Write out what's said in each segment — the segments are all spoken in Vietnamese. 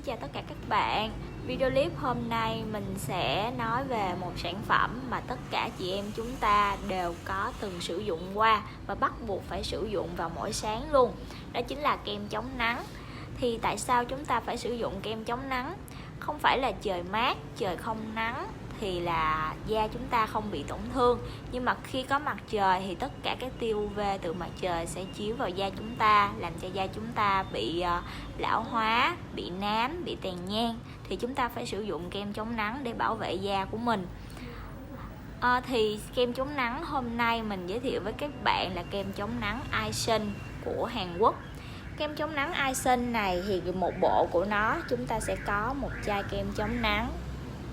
chào tất cả các bạn. Video clip hôm nay mình sẽ nói về một sản phẩm mà tất cả chị em chúng ta đều có từng sử dụng qua và bắt buộc phải sử dụng vào mỗi sáng luôn. Đó chính là kem chống nắng. Thì tại sao chúng ta phải sử dụng kem chống nắng? Không phải là trời mát, trời không nắng thì là da chúng ta không bị tổn thương, nhưng mà khi có mặt trời thì tất cả các tia UV từ mặt trời sẽ chiếu vào da chúng ta, làm cho da chúng ta bị lão hóa, bị nám, bị tàn nhang. Thì chúng ta phải sử dụng kem chống nắng để bảo vệ da của mình. Thì kem chống nắng hôm nay mình giới thiệu với các bạn là kem chống nắng Aeson của Hàn Quốc. Kem chống nắng Aeson này thì một bộ của nó chúng ta sẽ có một chai kem chống nắng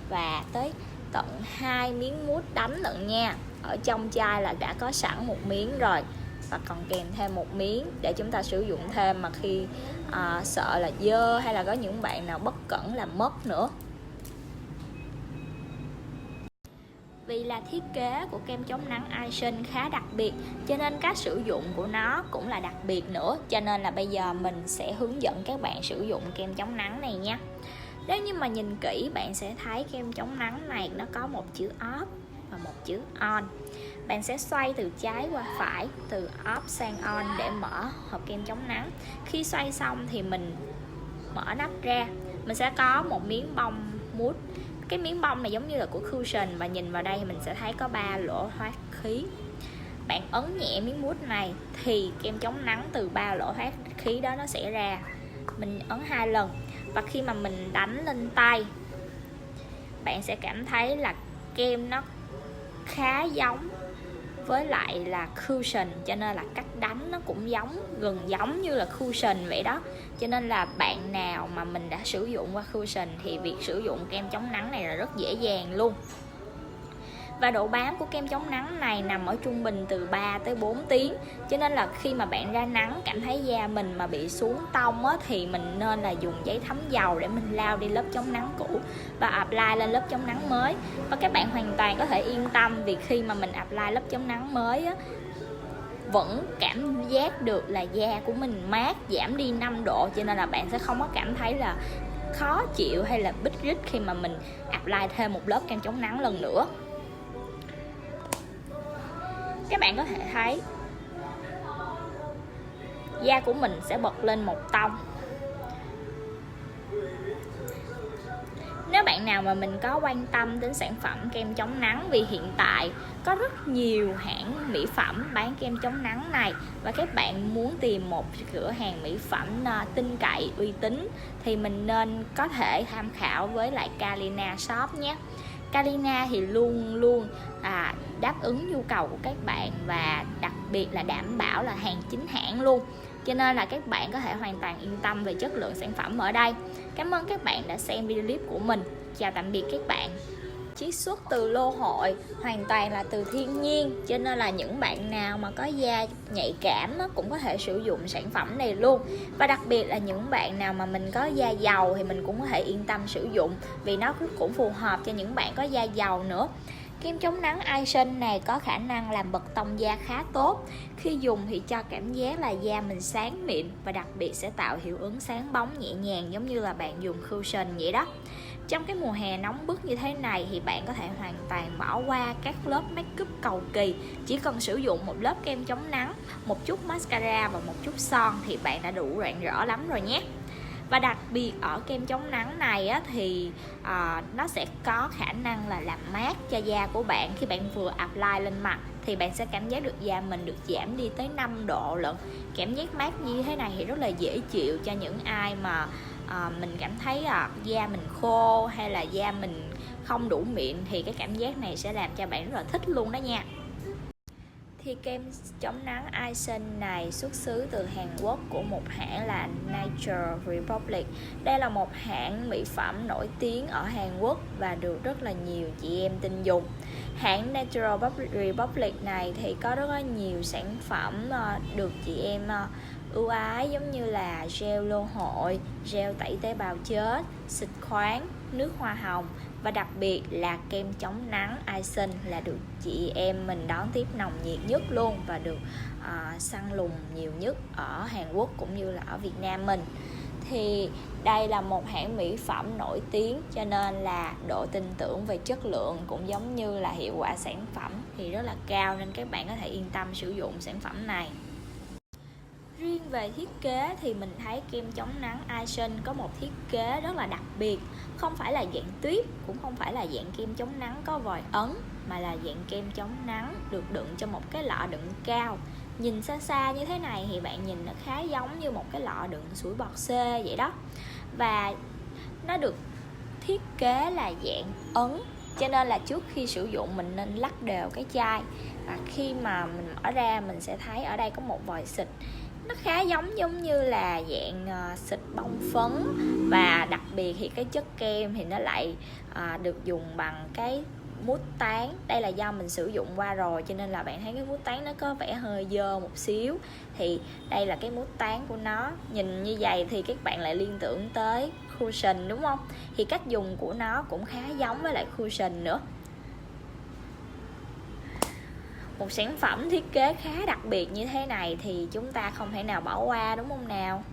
và tới tận 2 miếng mousse đánh lận nha. Ở trong chai là đã có sẵn một miếng rồi và còn kèm thêm một miếng để chúng ta sử dụng thêm mà khi sợ là dơ hay là có những bạn nào bất cẩn làm mất nữa. Vì là thiết kế của kem chống nắng Aeson khá đặc biệt cho nên cách sử dụng của nó cũng là đặc biệt nữa, cho nên là bây giờ mình sẽ hướng dẫn các bạn sử dụng kem chống nắng này nha. Nếu như mà nhìn kỹ bạn sẽ thấy kem chống nắng này nó có một chữ off và một chữ on. Bạn sẽ xoay từ trái qua phải, từ off sang on để mở hộp kem chống nắng. Khi xoay xong thì mình mở nắp ra, mình sẽ có một miếng bông mousse. Cái miếng bông này giống như là của cushion và nhìn vào đây thì mình sẽ thấy có 3 lỗ thoát khí. Bạn ấn nhẹ miếng mousse này thì kem chống nắng từ 3 lỗ thoát khí đó nó sẽ ra. Mình ấn 2 lần và khi mà mình đánh lên tay bạn sẽ cảm thấy là kem nó khá giống với lại là cushion, cho nên là cách đánh nó cũng gần giống như là cushion vậy đó. Cho nên là bạn nào mà mình đã sử dụng qua cushion thì việc sử dụng kem chống nắng này là rất dễ dàng luôn. Và độ bám của kem chống nắng này nằm ở trung bình từ 3 tới 4 tiếng. Cho nên là khi mà bạn ra nắng cảm thấy da mình mà bị xuống tông á, thì mình nên là dùng giấy thấm dầu để mình lau đi lớp chống nắng cũ và apply lên lớp chống nắng mới. Và các bạn hoàn toàn có thể yên tâm vì khi mà mình apply lớp chống nắng mới á, vẫn cảm giác được là da của mình mát, giảm đi 5 độ. Cho nên là bạn sẽ không có cảm thấy là khó chịu hay là bít rít khi mà mình apply thêm một lớp kem chống nắng lần nữa. Các bạn có thể thấy da của mình sẽ bật lên một tông. Nếu bạn nào mà mình có quan tâm đến sản phẩm kem chống nắng, vì hiện tại có rất nhiều hãng mỹ phẩm bán kem chống nắng này và các bạn muốn tìm một cửa hàng mỹ phẩm tin cậy, uy tín thì mình nên có thể tham khảo với lại Kalina Shop nhé. Kalina thì luôn đáp ứng nhu cầu của các bạn và đặc biệt là đảm bảo là hàng chính hãng luôn. Cho nên là các bạn có thể hoàn toàn yên tâm về chất lượng sản phẩm ở đây. Cảm ơn các bạn đã xem video clip của mình. Chào tạm biệt các bạn. Chiết xuất từ lô hội, hoàn toàn là từ thiên nhiên, cho nên là những bạn nào mà có da nhạy cảm cũng có thể sử dụng sản phẩm này luôn. Và đặc biệt là những bạn nào mà mình có da dầu thì mình cũng có thể yên tâm sử dụng vì nó cũng phù hợp cho những bạn có da dầu nữa. Kem chống nắng Aeson này có khả năng làm bật tông da khá tốt. Khi dùng thì cho cảm giác là da mình sáng mịn và đặc biệt sẽ tạo hiệu ứng sáng bóng nhẹ nhàng giống như là bạn dùng cushion vậy đó. Trong cái mùa hè nóng bức như thế này thì bạn có thể hoàn toàn bỏ qua các lớp make up cầu kỳ. Chỉ cần sử dụng một lớp kem chống nắng, một chút mascara và một chút son thì bạn đã đủ rạng rỡ lắm rồi nhé. Và đặc biệt ở kem chống nắng này á, thì nó sẽ có khả năng là làm mát cho da của bạn. Khi bạn vừa apply lên mặt thì bạn sẽ cảm giác được da mình được giảm đi tới 5 độ lận. Cảm giác mát như thế này thì rất là dễ chịu cho những ai mà mình cảm thấy da mình khô hay là da mình không đủ mịn thì cái cảm giác này sẽ làm cho bạn rất là thích luôn đó nha. Thì kem chống nắng Aeson này xuất xứ từ Hàn Quốc của một hãng là Natural Republic. Đây là một hãng mỹ phẩm nổi tiếng ở Hàn Quốc và được rất là nhiều chị em tin dùng. Hãng Natural Republic này thì có rất là nhiều sản phẩm được chị em ưu ái, giống như là gel lô hội, gel tẩy tế bào chết, xịt khoáng, nước hoa hồng và đặc biệt là kem chống nắng Aeson là được chị em mình đón tiếp nồng nhiệt nhất luôn và được săn lùng nhiều nhất ở Hàn Quốc cũng như là ở Việt Nam mình. thì đây là một hãng mỹ phẩm nổi tiếng, cho nên là độ tin tưởng về chất lượng cũng giống như là hiệu quả sản phẩm thì rất là cao, nên các bạn có thể yên tâm sử dụng sản phẩm này. Riêng về thiết kế thì mình thấy kem chống nắng Action có một thiết kế rất là đặc biệt. Không phải là dạng tuyếp, cũng không phải là dạng kem chống nắng có vòi ấn, mà là dạng kem chống nắng được đựng trong một cái lọ đựng cao. Nhìn xa xa như thế này thì bạn nhìn nó khá giống như một cái lọ đựng sủi bọt xê vậy đó. Và nó được thiết kế là dạng ấn, cho nên là trước khi sử dụng mình nên lắc đều cái chai. Và khi mà mình mở ra mình sẽ thấy ở đây có một vòi xịt. Nó khá giống như là dạng xịt bông phấn. Và đặc biệt thì cái chất kem thì nó lại được dùng bằng cái mút tán. Đây là do mình sử dụng qua rồi, cho nên là bạn thấy cái mút tán nó có vẻ hơi dơ một xíu. Thì đây là cái mút tán của nó. Nhìn như vậy thì các bạn lại liên tưởng tới cushion đúng không? Thì cách dùng của nó cũng khá giống với lại cushion nữa. Một sản phẩm thiết kế khá đặc biệt như thế này thì chúng ta không thể nào bỏ qua đúng không nào?